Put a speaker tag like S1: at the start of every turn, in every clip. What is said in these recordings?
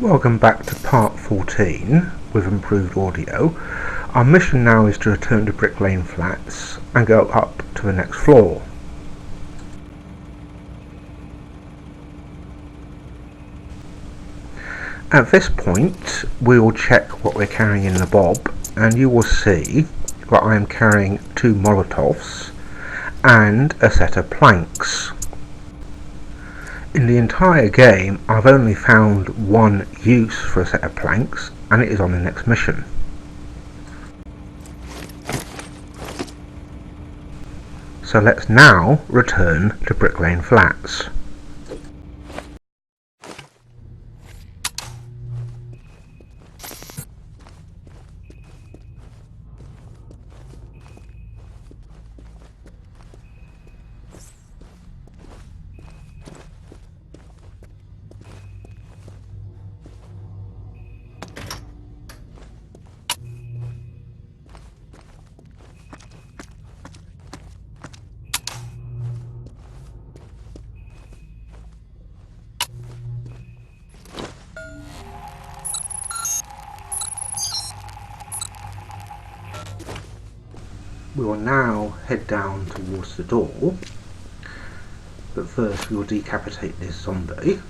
S1: Welcome back to part 14 with improved audio. Our mission now is to return to Brick Lane Flats and go up to the next floor. At this point we will check what we're carrying in the bob, and you will see that I am carrying 2 Molotovs and a set of planks. In the entire game I've only found one use for a set of planks, and it is on the next mission. So let's now return to Brick Lane Flats. We will now head down towards the door, but first we will decapitate this zombie.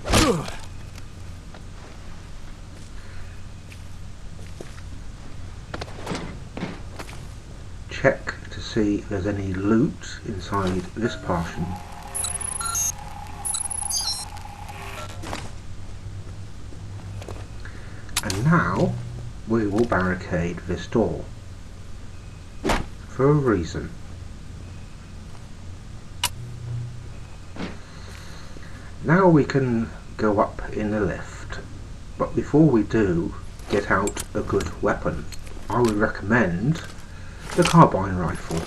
S1: Check to see if there's any loot inside this portion. And now we will barricade this door. For a reason. Now we can go up in the lift, but before we do, get out a good weapon. I would recommend the carbine rifle.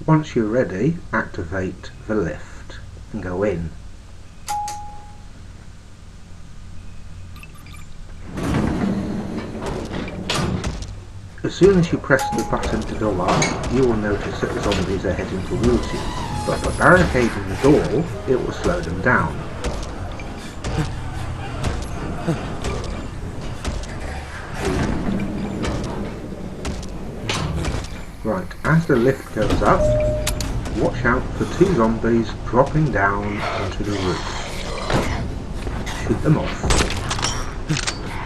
S1: Once you're ready, activate the lift and go in. As soon as you press the button to go up, you will notice that the zombies are heading towards you, but by barricading the door, it will slow them down. Right, as the lift goes up, watch out for 2 zombies dropping down onto the roof. Shoot them off.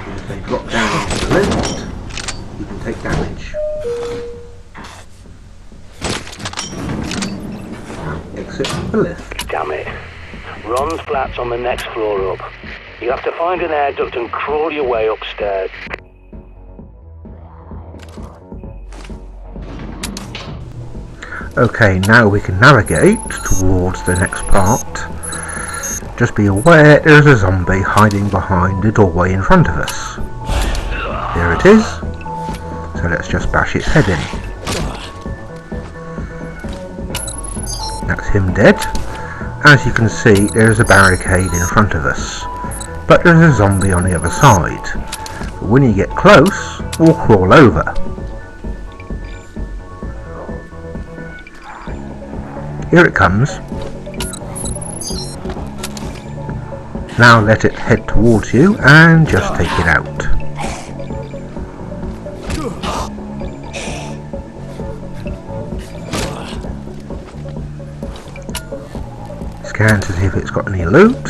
S1: And if they drop down onto the lift, you can take damage. Now exit the lift.
S2: Damn it. Ron's flat's on the next floor up. You have to find an air duct and crawl your way upstairs.
S1: Okay, now we can navigate towards the next part. Just be aware there is a zombie hiding behind the doorway in front of us. There it is. So let's just bash its head in. That's him dead. As you can see, there is a barricade in front of us, but there is a zombie on the other side. But when you get close, we'll crawl over. Here it comes. Now let it head towards you and just take it out. Scan to see if it's got any loot.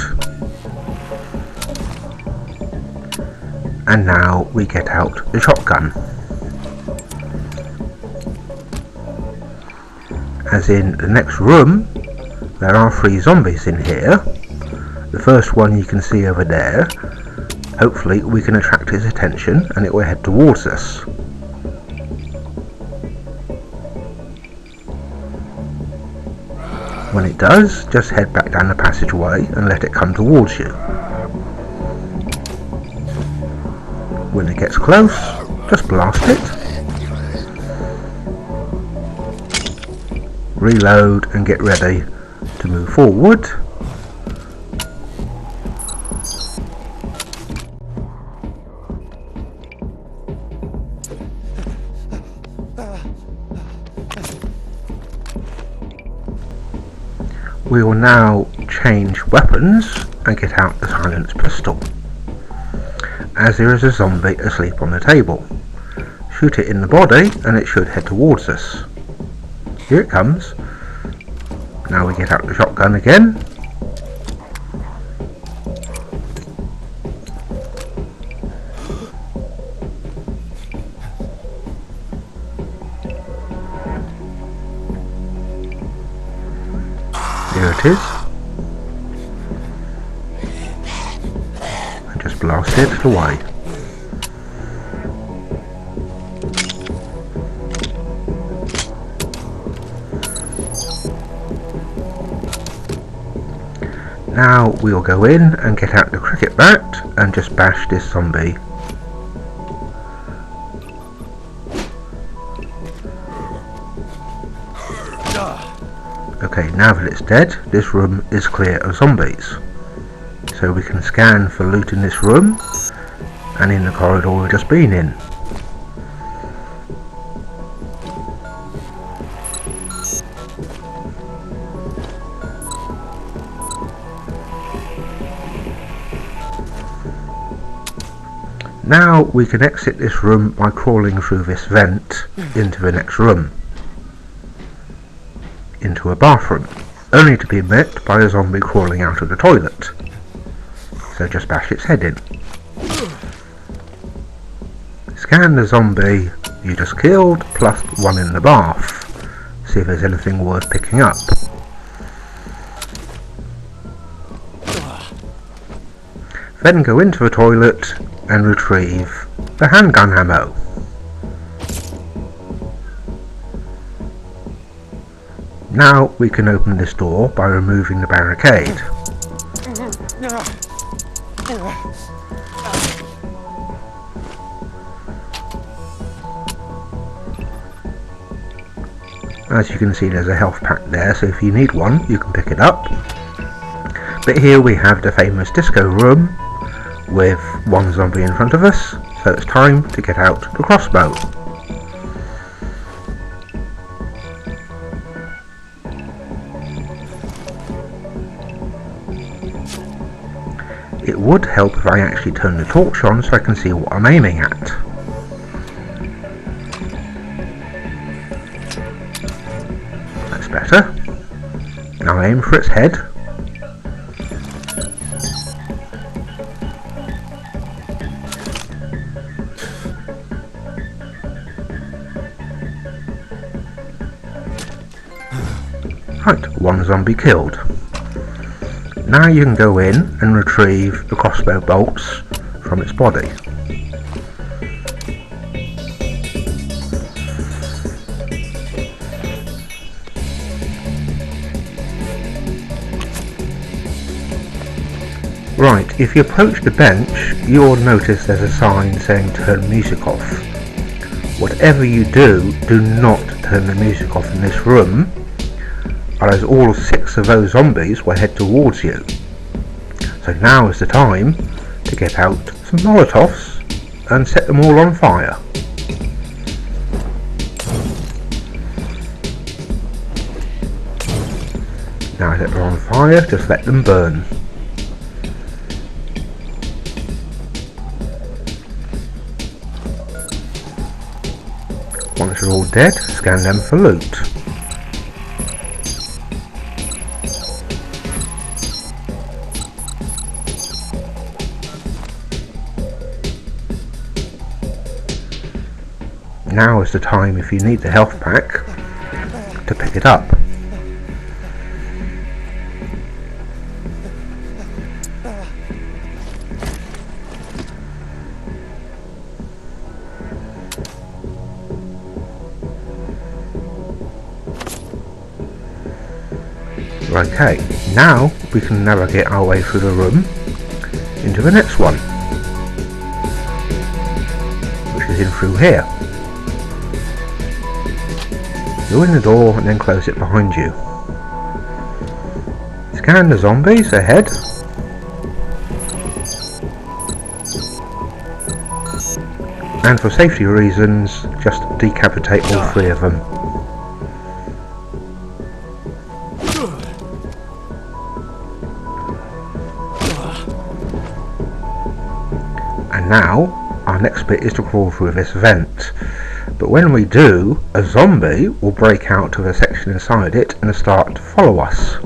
S1: And now we get out the shotgun. As in the next room, there are 3 zombies in here. The first one you can see over there. Hopefully we can attract his attention and it will head towards us. When it does, just head back down the passageway and let it come towards you. When it gets close, just blast it. reload and get ready to move forward. We will now change weapons and get out the silenced pistol, as there is a zombie asleep on the table. Shoot it in the body and it should head towards us. Here it comes. Now we get out the shotgun again. Here it is. And just blasted it away. Now we'll go in and get out the cricket bat and just bash this zombie. Okay, now that it's dead, this room is clear of zombies. So we can scan for loot in this room and in the corridor we've just been in. Now we can exit this room by crawling through this vent into the next room, into a bathroom, only to be met by a zombie crawling out of the toilet. So just bash its head in. Scan the zombie you just killed plus one in the bath. See if there's anything worth picking up. Then go into the toilet and retrieve the handgun ammo. Now we can open this door by removing the barricade. As you can see, there's a health pack there, so if you need one you can pick it up. But here we have the famous disco room with one zombie in front of us, so it's time to get out the crossbow. It would help if I actually turn the torch on so I can see what I'm aiming at. That's better. Now aim for its head. Right, one zombie killed. Now you can go in and retrieve the crossbow bolts from its body. Right, if you approach the bench, you'll notice there's a sign saying turn music off. Whatever you do, do not turn the music off in this room, as all 6 of those zombies will head towards you. So now is the time to get out some Molotovs and set them all on fire. Now that they're on fire, just let them burn. Once they're all dead, scan them for loot. Now is the time, if you need the health pack, to pick it up. Okay, now we can navigate our way through the room into the next one, which is in through here. Go in the door and then close it behind you. Scan the zombies ahead. And for safety reasons, just decapitate all 3 of them. And now, our next bit is to crawl through this vent. But when we do, a zombie will break out of a section inside it and start to follow us.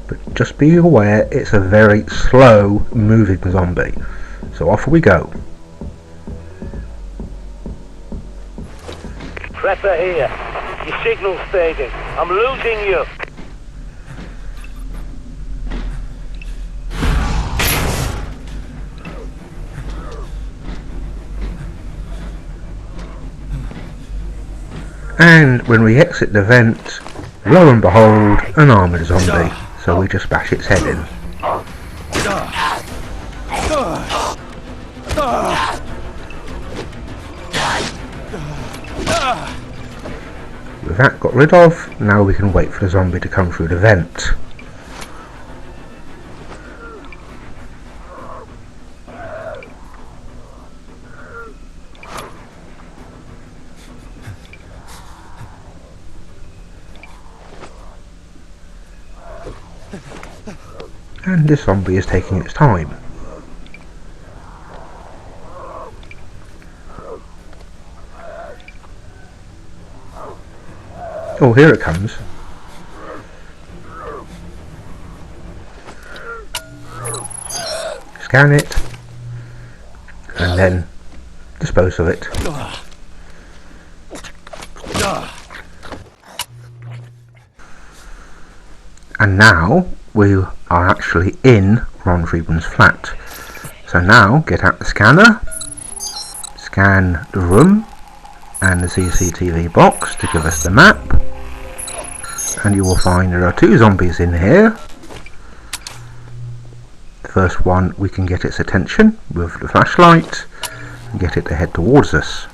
S1: But just be aware, it's a very slow moving zombie. So off we go.
S2: Prepper here. Your signal's fading. I'm losing you.
S1: And when we exit the vent, lo and behold, an armoured zombie. So we just bash its head in. With that got rid of, now we can wait for the zombie to come through the vent. And this zombie is taking its time. Oh, here it comes. Scan it, and then dispose of it. And now we are actually in Ron Friedman's flat. So now get out the scanner, scan the room and the CCTV box to give us the map, and you will find there are 2 zombies in here. The first one, we can get its attention with the flashlight and get it to head towards us.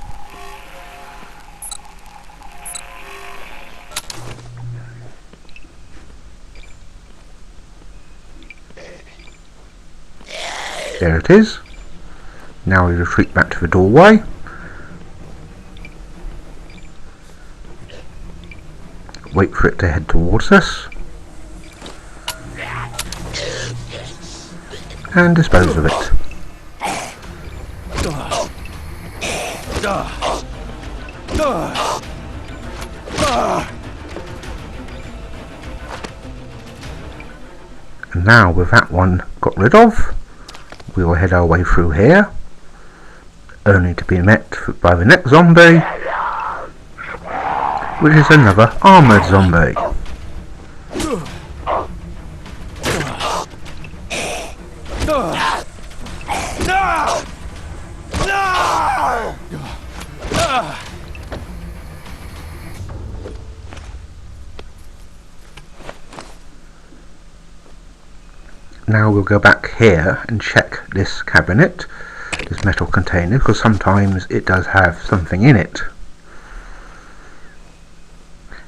S1: There it is. Now we retreat back to the doorway. Wait for it to head towards us. And dispose of it. And now with that one got rid of, we will head our way through here, only to be met by the next zombie, which is another armoured zombie. Now we'll go back here and check this cabinet, this metal container, because sometimes it does have something in it.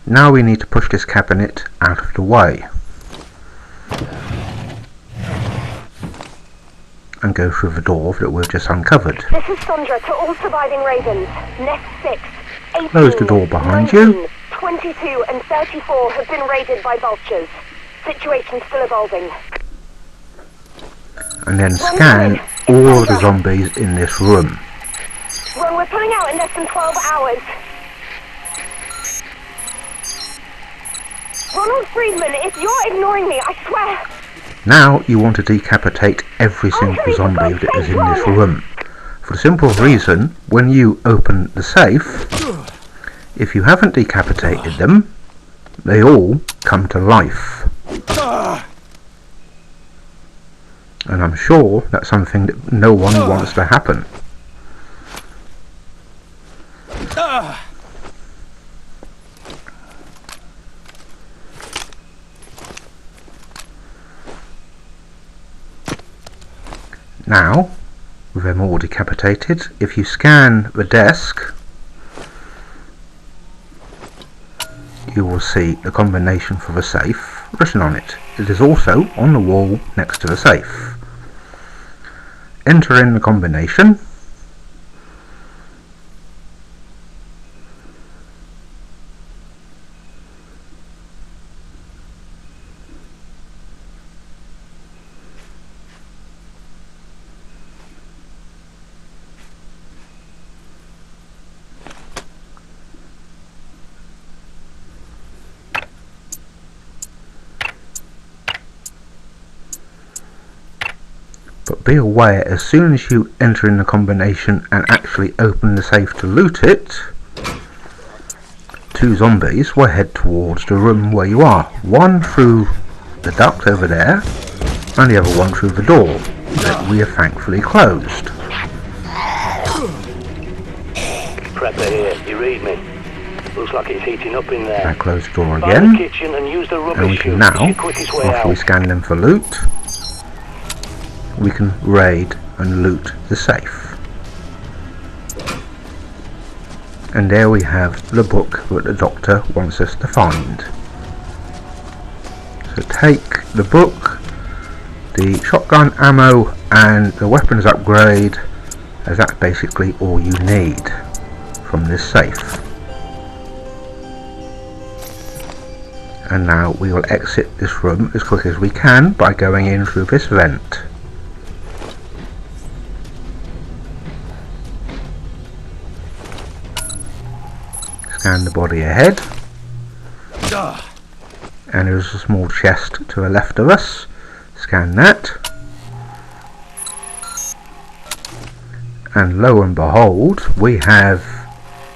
S1: Now we need to push this cabinet out of the way and go through the door that we've just uncovered.
S3: This is Sandra to all surviving Ravens. Nest 6, 18,
S1: Close the door behind
S3: 19,
S1: you.
S3: 22 and 34 have been raided by vultures. Situation still evolving.
S1: And then scan all of the zombies in this room.
S3: Ron, we're pulling out in less than 12 hours. Ronald Friedman, if you're ignoring me, I swear.
S1: Now you want to decapitate every single zombie that is in this room. For the simple reason, when you open the safe, if you haven't decapitated them, they all come to life. And I'm sure that's something that no one wants to happen. Now, with them all decapitated, if you scan the desk, you will see the combination for the safe written on it. It is also on the wall next to the safe. Enter in the combination. But be aware, as soon as you enter in the combination and actually open the safe to loot it, 2 zombies will head towards the room where you are. One through the duct over there, and the other one through the door that we have thankfully closed.
S2: Prepper here, you read me? Looks like it's heating up in there.
S1: I close the door
S2: Find
S1: again,
S2: the kitchen and use the rubbish
S1: and we can
S2: chute.
S1: now,
S2: It's your quickest way
S1: after we
S2: out.
S1: scan them for loot, we can raid and loot the safe. And there we have the book that the doctor wants us to find. So take the book, the shotgun ammo and the weapons upgrade, as that's basically all you need from this safe. And now we will exit this room as quick as we can by going in through this vent. Scan the body ahead, and there's a small chest to the left of us. Scan that, and lo and behold, we have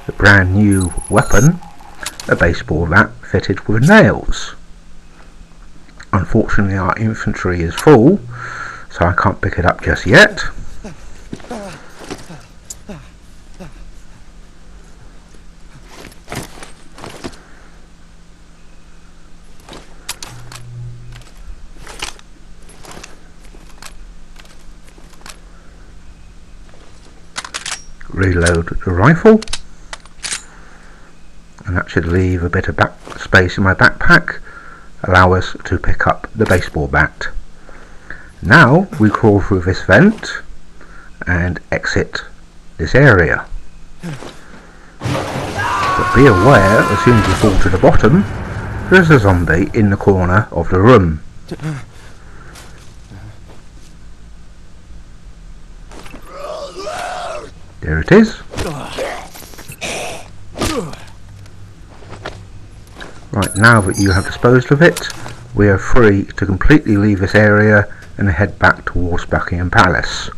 S1: a brand new weapon, a baseball bat fitted with nails. Unfortunately our infantry is full, so I can't pick it up just yet. Reload the rifle, and that should leave a bit of back space in my backpack, allow us to pick up the baseball bat. Now we crawl through this vent and exit this area. But be aware, as soon as you fall to the bottom, there's a zombie in the corner of the room. There it is. Right, now that you have disposed of it, we are free to completely leave this area and head back towards Buckingham Palace.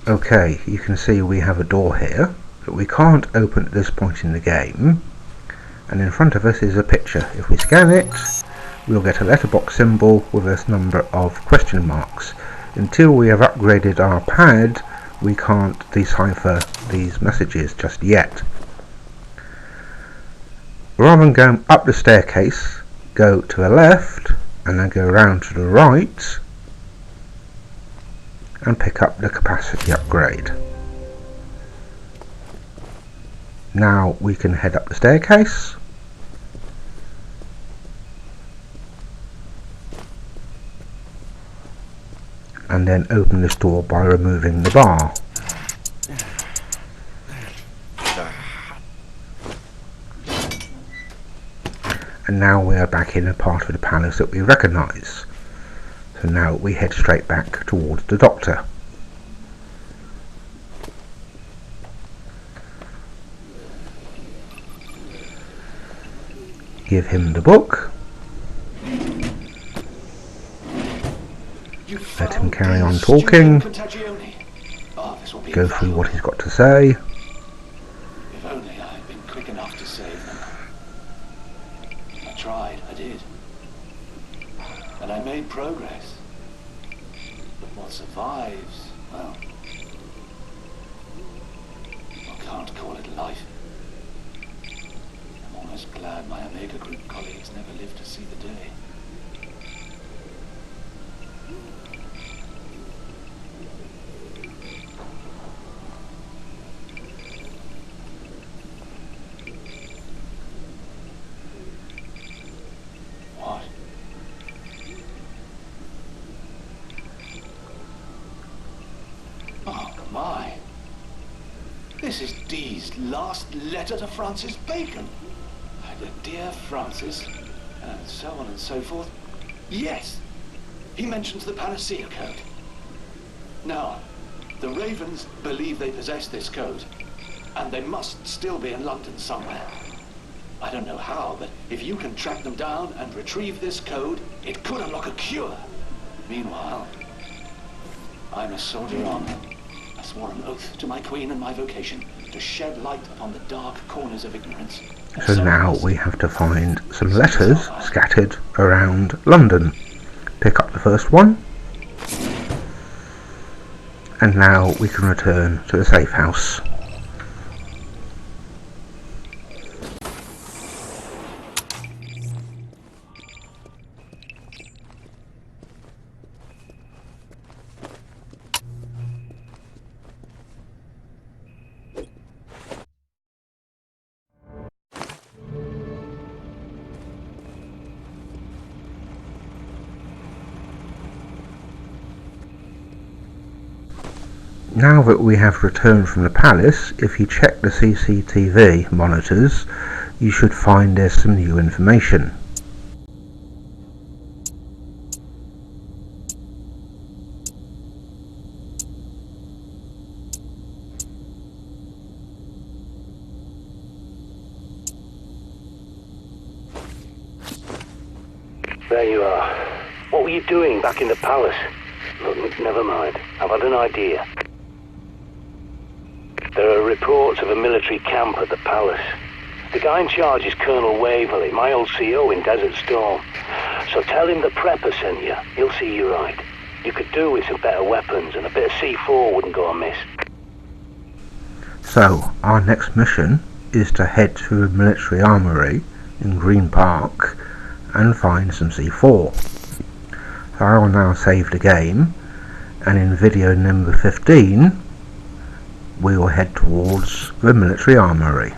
S1: Okay, you can see we have a door here that we can't open at this point in the game, and in front of us is a picture. If we scan it, we'll get a letterbox symbol with a number of question marks. Until we have upgraded our pad, we can't decipher these messages just yet. Rather than going up the staircase, go to the left and then go around to the right and pick up the capacity upgrade. Now we can head up the staircase and then open this door by removing the bar. And now we are back in a part of the palace that we recognise. So now we head straight back towards the doctor. give him the book, let him carry on talking, go through what he's got to say.
S4: If only I had been quick enough to save them. I tried, I did. And I made progress. But what survives, well, I can't call it life. I'm almost glad my Omega Group colleagues never lived to see the day. What? Oh my. This is Dee's last letter to Francis Bacon. Dear Francis, and so on and so forth. Yes, he mentions the Panacea Code. Now, the Ravens believe they possess this code, and they must still be in London somewhere. I don't know how, but if you can track them down and retrieve this code, it could unlock a cure. Meanwhile, I'm a soldier on. I swore an oath to my queen and my vocation to shed light upon the dark corners of ignorance.
S1: So now we have to find some letters scattered around London. Pick up the first one. And now we can return to the safe house. Now that we have returned from the palace, if you check the CCTV monitors, you should find there's some new information.
S2: There you are. What were you doing back in the palace? Look, never mind. I've had an idea. There are reports of a military camp at the palace. The guy in charge is Colonel Waverley, my old CO in Desert Storm. So tell him the Prepper sent you. He'll see you right. You could do with some better weapons, and a bit of C4 wouldn't go amiss.
S1: So, our next mission is to head to a military armoury in Green Park and find some C4. So I will now save the game, and in video number 15 we will head towards the military armoury.